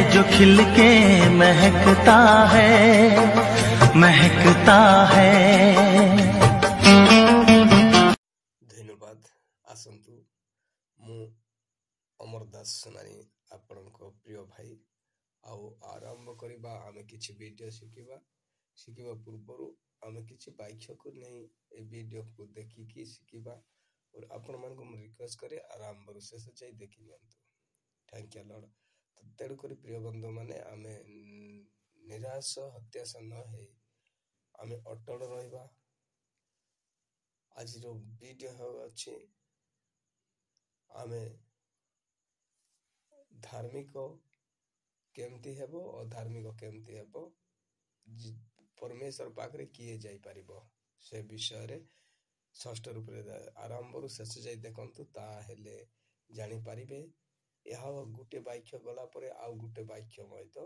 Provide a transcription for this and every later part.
जो खिल के महकता है, महकता है। धन्यवाद। आसंतु मु अमर दास सोनानी आपणको प्रिय भाई आउ आरंभ करिबा। आमे किछि वीडियो शिखिबा पूर्वरु आमे किछि वाक्य को नहीं ए वीडियो को देखिकी शिखिबा और आपण मन को रिक्वेस्ट करे आरंभ रु शेष जाई देखि नियंतु। Thank you Lord. तो तेणु करी प्रिय बंधु माने आमे निराश हत्याश न हे आमे अटल रहिबा। आज जो वीडियो अच्छे आमे धार्मिक केमती हेबो अधार्मिक केमती हेबो परमेश्वर पाखरे किए जाई परिबो से विषय रे षष्ठ रूप आरंभ रु शेष जाई देखंतु ता हेले जानी परिबे। यह गुटे वाक्य गला परे आउ गुटे वाक्य मयतो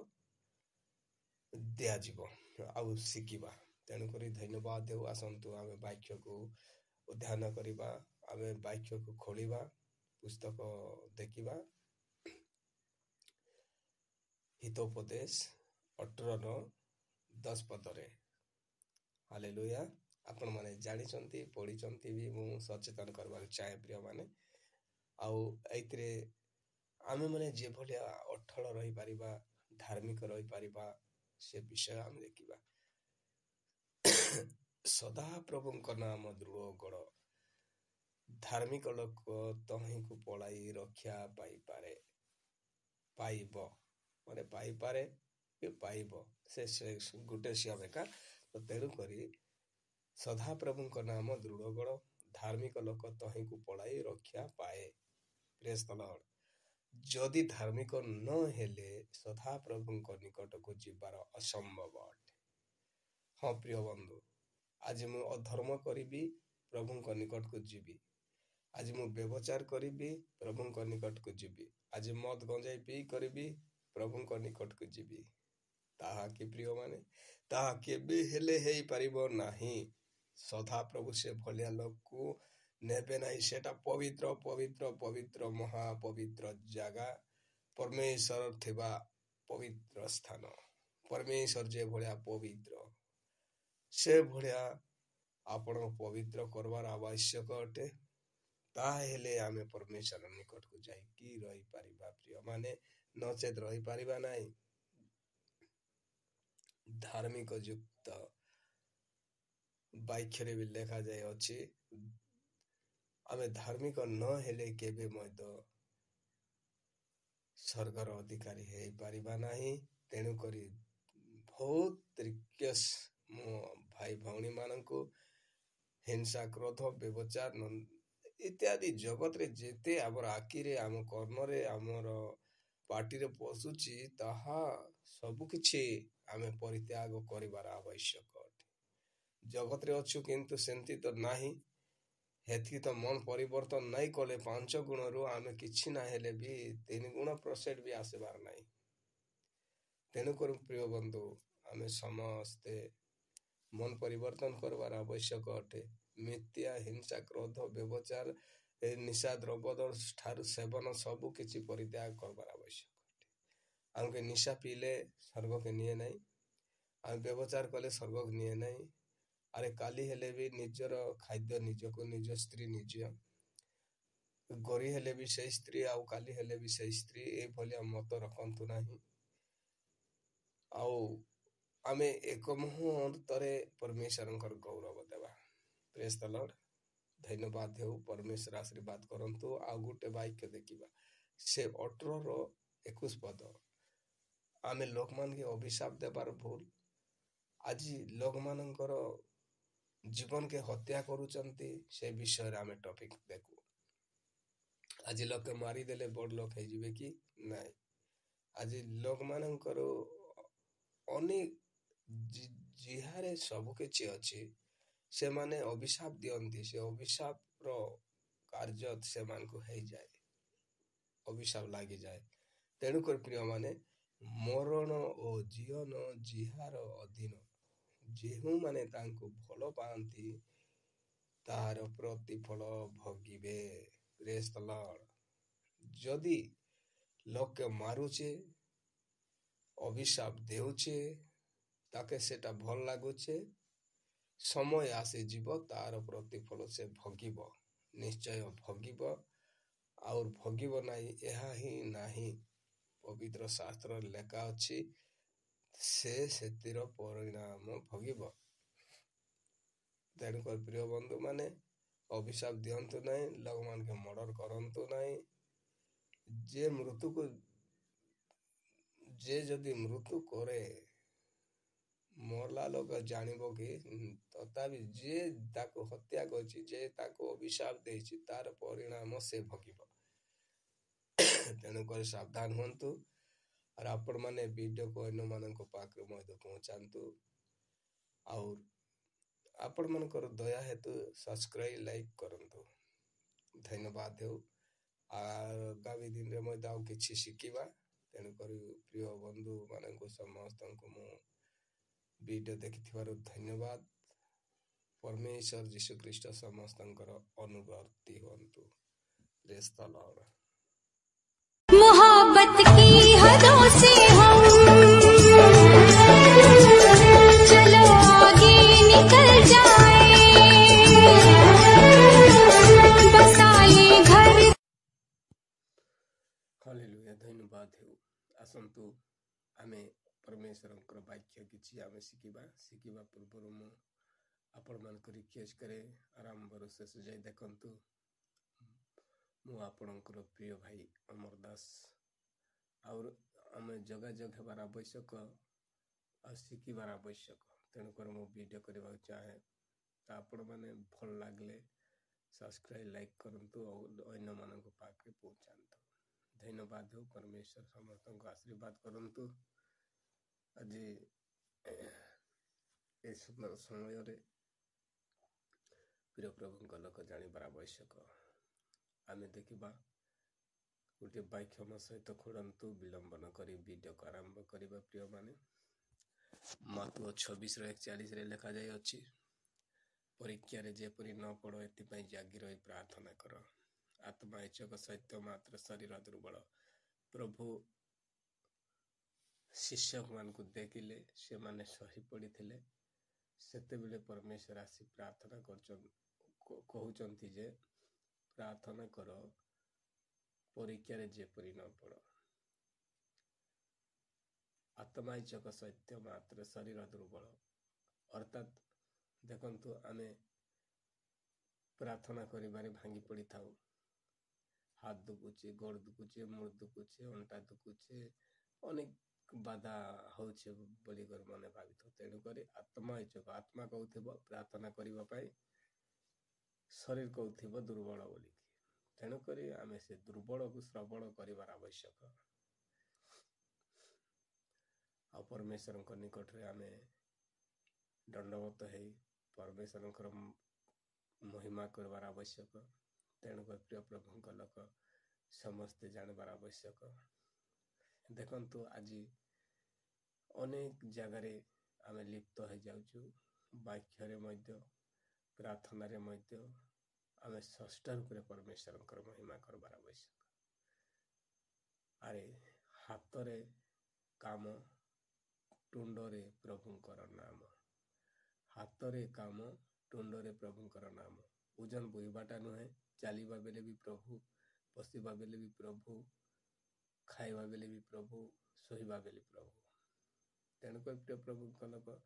दिया जीवो आउ शिखिबा। तेणु करी धन्यवाद देउ। आसंतु आमे वाक्य को ध्यान करिबा। आमे वाक्य को खोलिबा पुस्तक देखिबा। हितोपदेश 18:10 पदरे। हालेलुया। आपण माने जानि चंती पढि चंती भी मु सचेतन करबार चाहे प्रिय माने आउ एइतरे आमे माने जे भलिया अठल रही परिबा धार्मिक रही परिबा से विषय आमे देखिबा। सदा प्रभुଙ୍କ नाम दृढ़ गढ़ धार्मिक लोक तहीं को पलाई रक्षा पाई पारे पाइब माने पाई पारे पाइब से गुटे सियाम एका। तो तेणु करी सदा प्रभुଙ୍କ नाम दृढ़ गढ़ धार्मिक लोक तहीं को पलाई रक्षा पाए। Praise the Lord. जदि धार्मिक न हेले सदा प्रभुଙ୍କ निकट को जीवार असंभव अटे। हाँ प्रिय बंधु, आज मु अधर्म करी प्रभुଙ୍କ निकट को जीवी। आज मु व्यभिचार करी प्रभुଙ୍କ निकट को जीवी। आज मद गंजाई पी करी प्रभुଙ୍କ निकट को जीवी। ताहा कि प्रिय माने ताहा केबे हेले हेई परिबो नाही। सदा प्रभु से भलिया लोक को नेबे नाही। सेटा पवित्र पवित्र पवित्र महापवित्र जगह परमेश्वर थिबा पवित्र स्थान। परमेश्वर जे भलिया पवित्र से भलिया आपण पवित्र करवार आवश्यक अटे। ताहेले आमे परमेश्वर निकट को जाई कि रही परिबा प्रिय माने नचेत रही परिबा नाही। धार्मिक युक्त वाक्य भी लिखा जाए अच्छी आमे धार्मिक न हेले केबे मयद स्वर्गर अधिकारी हे परिबा नाही। तेणु करी बहुत रिक्वेस्ट मो भाई भौणी माननको हिंसा क्रोध व्यभिचार इत्यादि जगत रे जेते आमर आखि रे आम कर्म रे आमर पार्टी रे पशुची ताहा सब किछि आमे परित्याग करिवार आवश्यक अटे। जगत रे अछु किंतु सेंती तो नाही। हेतकी तो मन परिवर्तन नहीं कले 5 गुण रु आमे किछि ना हेले भी 3 गुण % भी आसेबार नाही। तेणु कर प्रिय बंधु आमे समस्ते मन परिवर्तन करवार आवश्यक अटे। मिथ्या हिंसा क्रोध व्यभिचार निशा द्रव्य ठारू सेवन सबु किछि परित्याग करवार आवश्यक अटे। आमके निशा पीले स्वर्ग के निये नहीं। आम व्यभिचार कले स्वर्ग के निये नहीं। अरे काली हेले भी निजर खाद्य निजको निज स्त्री निज गरी हेले भी से स्त्री आउ काली हेले भी से स्त्री ए भलिया मत रखंतु नाही। आउ आमे एक मुहूर्तरे परमेश्वरंकर गौरव देवा। Praise the Lord. धन्यवाद देउ। परमेश्वर आशीर्वाद करंतु। आ गुटे वाक्य देखिबा से 18:21 पद। आमे लोक मान के अभिशाप देबार भूल आज लोक मानकर जीवन के हत्या करूचंती से विषय आमे टॉपिक देखु। आज लोक के मारी देले बड़ लोक हे जिवे कि नाही। आज लोक मानकर अनेक जिहारे सब किछि अछि से माने अभिशाप दियंती। से अभिशाप रो कार्य से मान को हे जाए अभिशाप लागी जाए। तेणु कर प्रिय माने मरण ओ जीवन जिहार अधीन जेहु माने तांको भलो पांती तार प्रतिफल भोगिबे। Praise the Lord. जदि लोक के मारुचे ଅଭିଶାପ ଦେଉଛେ, ତାକେ ସେଟା ଭଲ ଲାଗୁଛେ, ସମୟ ଆସିଯିବ ତାର ପ୍ରତିଫଳ ସେ ଭୋଗିବ, ନିଶ୍ଚୟ ଭୋଗିବ। ଆଉ ଭୋଗିବ ନାହିଁ ଏହା ହିଁ ନାହିଁ, ପବିତ୍ର ଶାସ୍ତ୍ରରେ ଲେଖା ଅଛି ସେ ସେଥିର ପରିଣାମ ଭୋଗିବ। ତେଣୁକରି ପ୍ରିୟ ବନ୍ଧୁ ମାନେ ଅଭିଶାପ ଦିଅନ୍ତୁ ନାହିଁ, ଲୋକମାନଙ୍କୁ ମର୍ଡର କରନ୍ତୁ ନାହିଁ। ଯେ ଯଦି ମୃତ୍ୟୁ କରେ ମଲା ଲୋକ ଜାଣିବ କି, ତଥାପି ଯିଏ ତାକୁ ହତ୍ୟା କରିଛି, ଯେ ତାକୁ ଅଭିଶାପ ଦେଇଛି ତାର ପରିଣାମ ସେ ଭୋଗିବ। ତେଣୁକରି ସାବଧାନ ହୁଅନ୍ତୁ। ଆଉ ଆପଣମାନେ ଭିଡ଼ିଓକୁ ଅନ୍ୟମାନଙ୍କ ପାଖରେ ମଧ୍ୟ ପହଞ୍ଚାନ୍ତୁ। ଆଉ ଆପଣମାନଙ୍କର ଦୟା ହେତୁ ସବସ୍କ୍ରାଇବ୍ ଲାଇକ୍ କରନ୍ତୁ। ଧନ୍ୟବାଦ ହେଉ। ଆଗାମୀ ଦିନରେ ମଧ୍ୟ ଆଉ କିଛି ଶିଖିବା। ତେଣୁକରି ପ୍ରିୟ ବନ୍ଧୁମାନଙ୍କୁ ସମସ୍ତଙ୍କୁ ମୁଁ ଭିଡ଼ିଓ ଦେଖିଥିବାରୁ ଧନ୍ୟବାଦ। ପରମେଶ୍ୱର ଯୀଶୁଖ୍ରୀଷ୍ଟ ସମସ୍ତଙ୍କର ଅନୁବର୍ତ୍ତୀ ହୁଅନ୍ତୁ। ପ୍ରେଜ୍ ଦ ଲର୍ଡ। मोहब्बत की हदों से हम चलो आगे निकल जाए, बसाए घर। ହାଲେଲୁୟା, ଧନ୍ୟବାଦ ହେଉ। ଆସନ୍ତୁ ଆମେ ପରମେଶ୍ୱରଙ୍କର ବାକ୍ୟ କିଛି ଆମେ ଶିଖିବା ପୂର୍ବରୁ ମୁଁ ଆପଣମାନଙ୍କୁ ରିକ୍ୱେଷ୍ଟ କରେ, ଆରମ୍ଭରୁ ଶେଷ ଯାଇ ଦେଖନ୍ତୁ। ମୁଁ ଆପଣଙ୍କର ପ୍ରିୟ ଭାଇ ଅମର ଦାସ। ଆଉ ଆମେ ଯୋଗାଯୋଗ ହେବାର ଆବଶ୍ୟକ ଆଉ ଶିଖିବାର ଆବଶ୍ୟକ। ତେଣୁକରି ମୁଁ ଭିଡ଼ିଓ କରିବାକୁ ଚାହେଁ। ତ ଆପଣମାନେ ଭଲ ଲାଗିଲେ ସବସ୍କ୍ରାଇବ୍ ଲାଇକ୍ କରନ୍ତୁ ଆଉ ଅନ୍ୟମାନଙ୍କ ପାଖରେ ପହଞ୍ଚାନ୍ତୁ। ଧନ୍ୟବାଦ ହେଉ। ପରମେଶ୍ୱର ସମସ୍ତଙ୍କୁ ଆଶୀର୍ବାଦ କରନ୍ତୁ। ଆଜି ଏ ସୁନ୍ଦର ସମୟରେ ପ୍ରିୟ ପ୍ରଭୁଙ୍କ ଲୋକ ଜାଣିବାର ଆବଶ୍ୟକ। ଆମେ ଦେଖିବା ଗୋଟିଏ ବାକ୍ୟ ମୋ ସହିତ ଖୋଲନ୍ତୁ, ବିଳମ୍ବ ନ କରି ଭିଡ଼ିଓକୁ ଆରମ୍ଭ କରିବା। ପ୍ରିୟମାନେ, ମାର୍କୋ 26:41 ଲେଖାଯାଇଅଛି, ପରୀକ୍ଷାରେ ଯେପରି ନ ପଡ଼ ଏଥିପାଇଁ ଜାଗି ରହି ପ୍ରାର୍ଥନା କର। ଆତ୍ମା ଇଚ୍ଛକ ସତ୍ୟ, ମାତ୍ର ଶରୀର ଦୁର୍ବଳ। ପ୍ରଭୁ ଶିଷ୍ୟମାନଙ୍କୁ ଦେଖିଲେ ସେମାନେ ସହି ପଡ଼ିଥିଲେ। ସେତେବେଳେ ପରମେଶ୍ୱର ଆସି ପ୍ରାର୍ଥନା କହୁଛନ୍ତି ଯେ ପ୍ରାର୍ଥନା କର ପରୀକ୍ଷାରେ ଯେପରି ନ ପଡ଼। ଆତ୍ମା ଇଚ୍ଛକ ସତ୍ୟ, ମାତ୍ର ଶରୀର ଦୁର୍ବଳ। ଅର୍ଥାତ୍ ଦେଖନ୍ତୁ, ଆମେ ପ୍ରାର୍ଥନା କରିବାରେ ଭାଙ୍ଗି ପଡ଼ିଥାଉ। ହାତ ଦୁଖୁଛି, ଗୋଡ଼ ଦୁଖୁଛି, ମୁଣ୍ଡ ଦୁଖୁଛି, ଅଣ୍ଟା ଦୁଖୁଛି, ଅନେକ ବାଧା ହେଉଛି ବୋଲିକରି ମନେ ଭାବିଥାଉ। ତେଣୁକରି ଆତ୍ମା ଇଚ୍ଛକ, ଆତ୍ମା କହୁଥିବ ପ୍ରାର୍ଥନା କରିବା ପାଇଁ, ଶରୀର କହୁଥିବ ଦୁର୍ବଳ ବୋଲିକି। ତେଣୁକରି ଆମେ ସେ ଦୁର୍ବଳକୁ ସବଳ କରିବାର ଆବଶ୍ୟକ। ଆଉ ପରମେଶ୍ୱରଙ୍କ ନିକଟରେ ଆମେ ଦଣ୍ଡବତ ହେଇ ପରମେଶ୍ୱରଙ୍କର ମହିମା କରିବାର ଆବଶ୍ୟକ। ତେଣୁକରି ପ୍ରିୟ ପ୍ରଭୁଙ୍କ ଲୋକ ସମସ୍ତେ ଜାଣିବାର ଆବଶ୍ୟକ। ଦେଖନ୍ତୁ, ଆଜି ଅନେକ ଜାଗାରେ ଆମେ ଲିପ୍ତ ହୋଇଯାଉଛୁ। ବାକ୍ୟରେ ମଧ୍ୟ, ପ୍ରାର୍ଥନାରେ ମଧ୍ୟ ଆମେ ଷଷ୍ଠ ରୂପରେ ପରମେଶ୍ୱରଙ୍କର ମହିମା କରିବାର ଆବଶ୍ୟକ। ଆରେ ହାତରେ କାମ, ତୁଣ୍ଡରେ ପ୍ରଭୁଙ୍କର ନାମ। ହାତରେ କାମ, ତୁଣ୍ଡରେ ପ୍ରଭୁଙ୍କର ନାମ। ଓଜନ ବୋହିବାଟା ନୁହେଁ, ଚାଲିବା ବେଳେ ବି ପ୍ରଭୁ, ବସିବା ବେଳେ ବି ପ୍ରଭୁ, ଖାଇବା ବେଳେ ବି ପ୍ରଭୁ, ଶୋଇବା ବେଳେ ପ୍ରଭୁ। ତେଣୁକରି ପ୍ରିୟ ପ୍ରଭୁଙ୍କ ଲୋକ,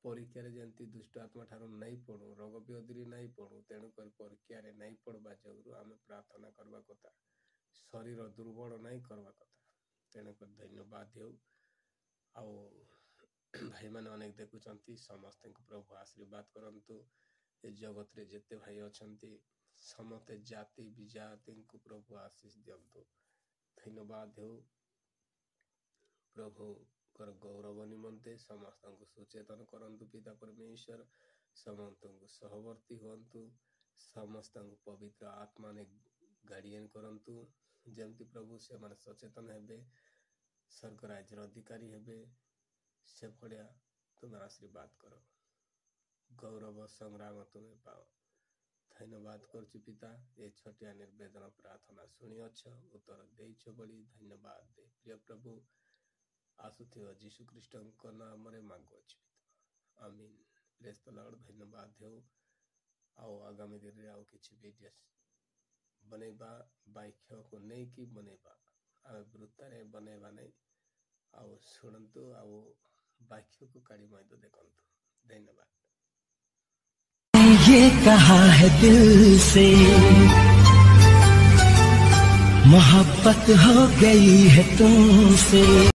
ପରୀକ୍ଷାରେ ଯେମିତି ଦୁଷ୍ଟ ଆତ୍ମା ଠାରୁ ନାଇଁ ପଡ଼ୁ, ରୋଗ ବ୍ୟାଧିରେ ନାଇଁ ପଡ଼ୁ। ତେଣୁକରି ପରୀକ୍ଷାରେ ନାଇଁ ପଡ଼ବା ଯୋଗୁଁ ଆମେ ପ୍ରାର୍ଥନା କରିବା କଥା। ଶରୀର ଦୁର୍ବଳ ନାଇଁ କରିବା କଥା। ତେଣୁକରି ଧନ୍ୟବାଦ ହେଉ। ଆଉ ଭାଇମାନେ ଅନେକ ଦେଖୁଛନ୍ତି, ସମସ୍ତଙ୍କୁ ପ୍ରଭୁ ଆଶୀର୍ବାଦ କରନ୍ତୁ। ଏ ଜଗତରେ ଯେତେ ଭାଇ ଅଛନ୍ତି ସମସ୍ତେ ଜାତି ବିଜାତିଙ୍କୁ ପ୍ରଭୁ ଆଶୀଷ ଦିଅନ୍ତୁ। ଧନ୍ୟବାଦ ହେଉ। ପ୍ରଭୁଙ୍କର ଗୌରବ ନିମନ୍ତେ ସମସ୍ତଙ୍କୁ ସଚେତନ କରନ୍ତୁ। ପିତା ପରମେଶ୍ୱର ସମସ୍ତଙ୍କୁ ସହବର୍ତ୍ତୀ ହୁଅନ୍ତୁ। ସମସ୍ତଙ୍କୁ ପବିତ୍ର ଆତ୍ମାରେ ଗାର୍ଡିଆନ କରନ୍ତୁ। ଯେମିତି ପ୍ରଭୁ ସେମାନେ ସଚେତନ ହେବେ, ସ୍ୱର୍ଗ ରାଜ୍ୟର ଅଧିକାରୀ ହେବେ, ସେଭଳିଆ ତୁମେ ଆଶୀର୍ବାଦ କର। ଗୌରବ ସଂଗ୍ରାମ ତୁମେ ପାଅ। ଧନ୍ୟବାଦ କରୁଛି ପିତା, ଏ ଛୋଟିଆ ନିବେଦନ ପ୍ରାର୍ଥନା ଶୁଣିଅଛ, ଉତ୍ତର ଦେଇଛ ବୋଲି ଧନ୍ୟବାଦ ଦେ। ପ୍ରିୟ ପ୍ରଭୁ, आसुथिबा जीशु ख्रीष्टଙ୍କ ନାମରେ ମାଗୁଅଛି। ଆମିନ୍। ପ୍ରେଜ୍ ଦ ଲର୍ଡ। ଧନ୍ୟବାଦ ହେଉ। ଆଉ ଆଗାମୀ ଦିନରେ ଆଉ କିଛି ଭିଡ଼ିଓ ବନେଇବା, ବାକ୍ୟକୁ ନେଇକି ବନେଇବା, ଆମେ ବୃତ୍ତାରେ ବନେଇବା ନାହିଁ। ଆଉ ଶୁଣନ୍ତୁ, ଆଉ ବାକ୍ୟକୁ କାଢ଼ି ମଧ୍ୟ ଦେଖନ୍ତୁ। ଧନ୍ୟବାଦ। ये कहा है दिल से मोहब्बत हो गई है तुमसे।